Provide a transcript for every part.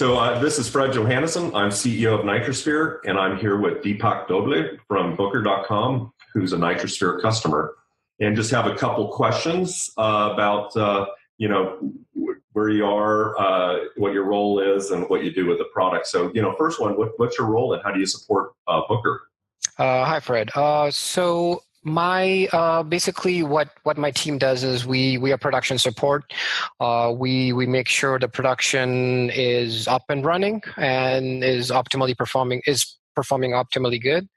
This is Fred Johannesson. I'm CEO of NitroSphere, and I'm here with Deepak Doble from Booker.com, who's a NitroSphere customer. And just have a couple questions about, where you are, what your role is, and what you do with the product. So, first one, what's your role and how do you support Booker? Hi, Fred. So my basically what my team does is we are production support. We make sure the production is up and running and is performing optimally good.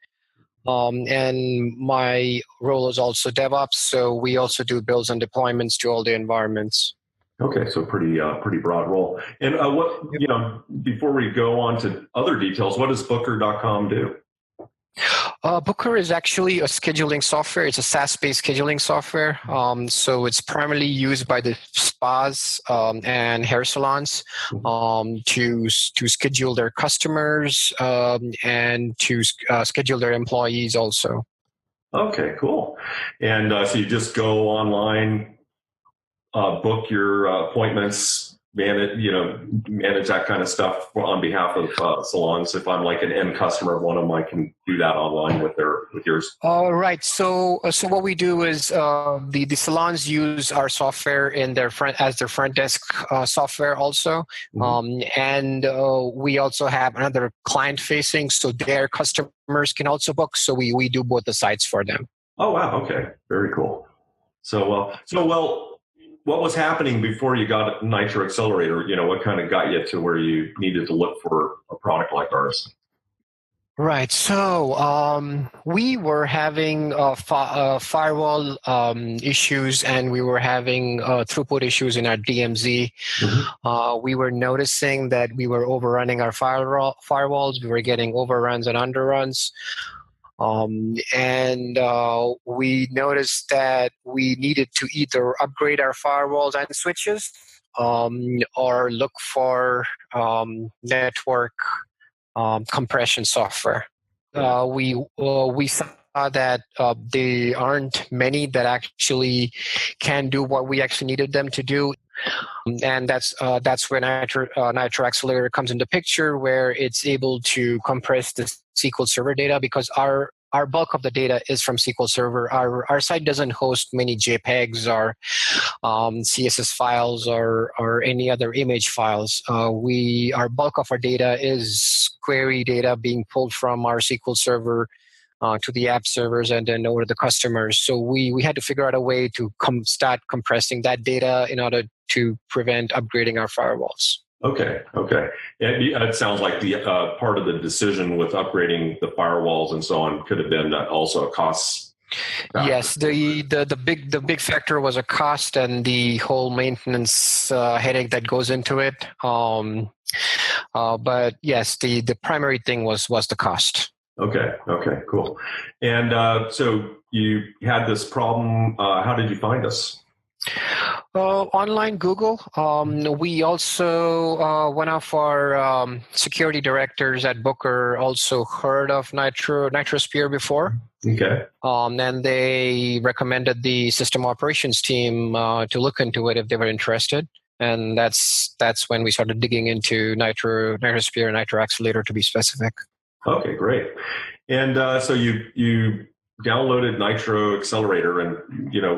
And my role is also DevOps, so we also do builds and deployments to all the environments. Okay, so pretty broad role. And before we go on to other details, what does Booker.com do? Booker is actually a scheduling software. It's a SaaS-based scheduling software. So it's primarily used by the spas and hair salons to schedule their customers and to schedule their employees also. Okay, cool. And so you just go online, book your appointments, manage that kind of stuff on behalf of salons. If I'm like an end customer of one of them, I can do that online with yours. All right. So what we do is the salons use our software as their front desk software also, and we also have another client facing, so their customers can also book. So we do both the sites for them. Oh wow! Okay, very cool. What was happening before you got NitroAccelerator? What kind of got you to where you needed to look for a product like ours? Right. So we were having firewall issues, and we were having throughput issues in our DMZ. We were noticing that we were overrunning our firewalls. We were getting overruns and underruns. And we noticed that we needed to either upgrade our firewalls and switches or look for network compression software. We saw that there aren't many that actually can do what we actually needed them to do. And that's where NitroAccelerator comes into picture, where it's able to compress the SQL Server data, because our bulk of the data is from SQL Server. Our site doesn't host many JPEGs or CSS files or any other image files. Our bulk of our data is query data being pulled from our SQL Server to the app servers and then over to the customers. So we had to figure out a way to start compressing that data in order to prevent upgrading our firewalls. Okay. It sounds like the part of the decision with upgrading the firewalls and so on could have been also a cost factor. Yes, the big factor was a cost and the whole maintenance headache that goes into it. But yes, the primary thing was the cost. Okay, cool. And so you had this problem. How did you find us? Online Google. We also, one of our security directors at Booker also heard of NitroSphere before. Okay. And they recommended the system operations team to look into it if they were interested. And that's when we started digging into NitroSphere and NitroAccelerator, to be specific. Okay, great. And so you downloaded NitroAccelerator, and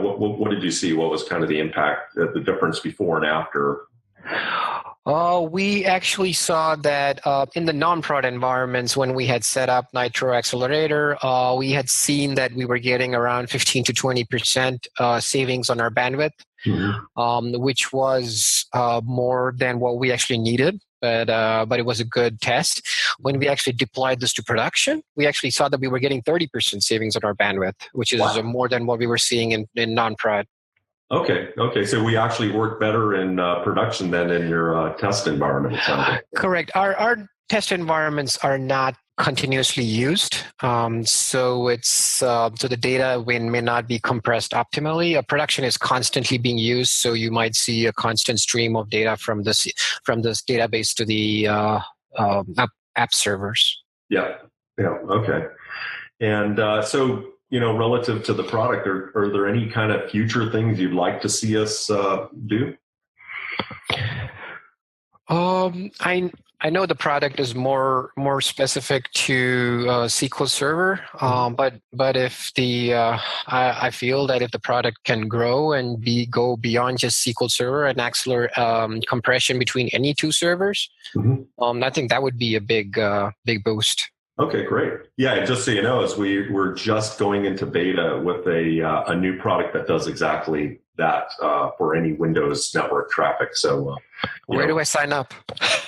what did you see? What was kind of the impact, the difference before and after? We actually saw that in the non-prod environments, when we had set up NitroAccelerator, we had seen that we were getting around 15 to 20% savings on our bandwidth, which was more than what we actually needed. But it was a good test. When we actually deployed this to production, we actually saw that we were getting 30% savings on our bandwidth, which is more than what we were seeing in non-prod. Okay. So we actually work better in production than in your test environment. Correct. Our test environments are not continuously used, so the data may not be compressed optimally. Production is constantly being used, so you might see a constant stream of data from this database to the app servers. Yeah. Okay. And so, relative to the product, are there any kind of future things you'd like to see us do? I know the product is more specific to SQL Server, but if I feel that if the product can grow and go beyond just SQL Server and accelerate compression between any two servers, I think that would be a big boost. Okay, great. Yeah, just so you know, as we're just going into beta with a new product that does exactly that for any Windows network traffic. So, where do I sign up?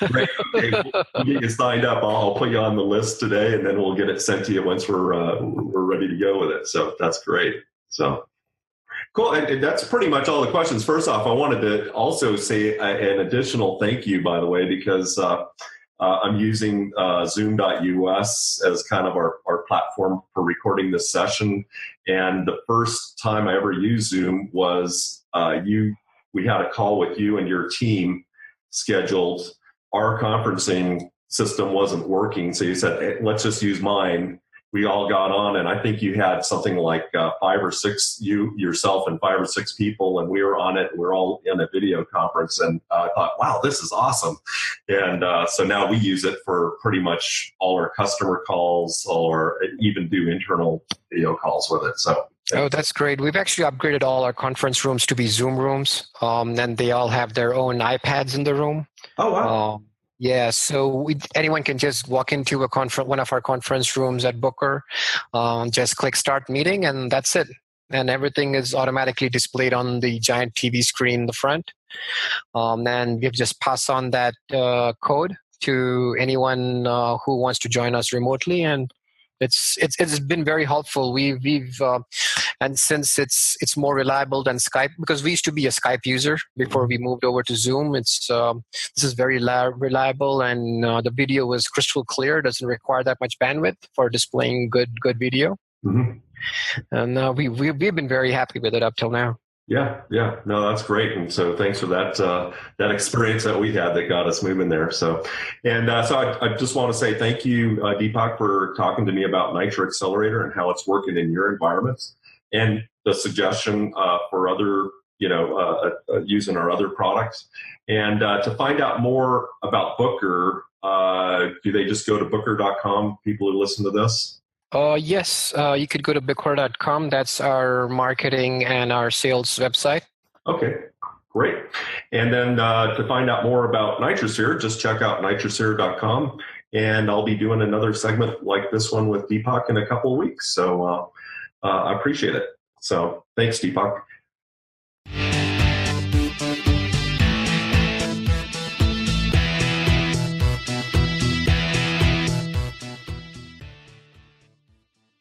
Great. Okay, we'll get you signed up. I'll put you on the list today, and then we'll get it sent to you once we're ready to go with it. So that's great. So cool. And that's pretty much all the questions. First off, I wanted to also say an additional thank you, by the way, because I'm using Zoom.us as kind of our platform for recording this session. And the first time I ever used Zoom was we had a call with you and your team scheduled. Our conferencing system wasn't working. So you said, hey, let's just use mine. We all got on, and I think you had something like 5 or 6, you yourself and 5 or 6 people, and we were on it. We're all in a video conference, and I thought, wow, this is awesome. And so now we use it for pretty much all our customer calls, or even do internal video calls with it. So. Oh, that's great. We've actually upgraded all our conference rooms to be Zoom rooms, and they all have their own iPads in the room. Oh, wow. Yeah, so anyone can just walk into one of our conference rooms at Booker, just click Start Meeting, and that's it. And everything is automatically displayed on the giant TV screen in the front. And we just pass on that code to anyone who wants to join us remotely, and it's been very helpful. We've and since it's more reliable than Skype, because we used to be a Skype user before we moved over to Zoom. This is very reliable, and the video was crystal clear. Doesn't require that much bandwidth for displaying good video. And we've been very happy with it up till now. Yeah. No, that's great. And so thanks for that experience that we had that got us moving there. So I just want to say thank you, Deepak, for talking to me about NitroAccelerator and how it's working in your environments, and the suggestion for other, using our other products. And to find out more about Booker, do they just go to booker.com, people who listen to this? Yes, you could go to booker.com. That's our marketing and our sales website. Okay, great. And then to find out more about NitroSphere, just check out nitrosphere.com. And I'll be doing another segment like this one with Deepak in a couple of weeks. So I appreciate it. So thanks, Deepak.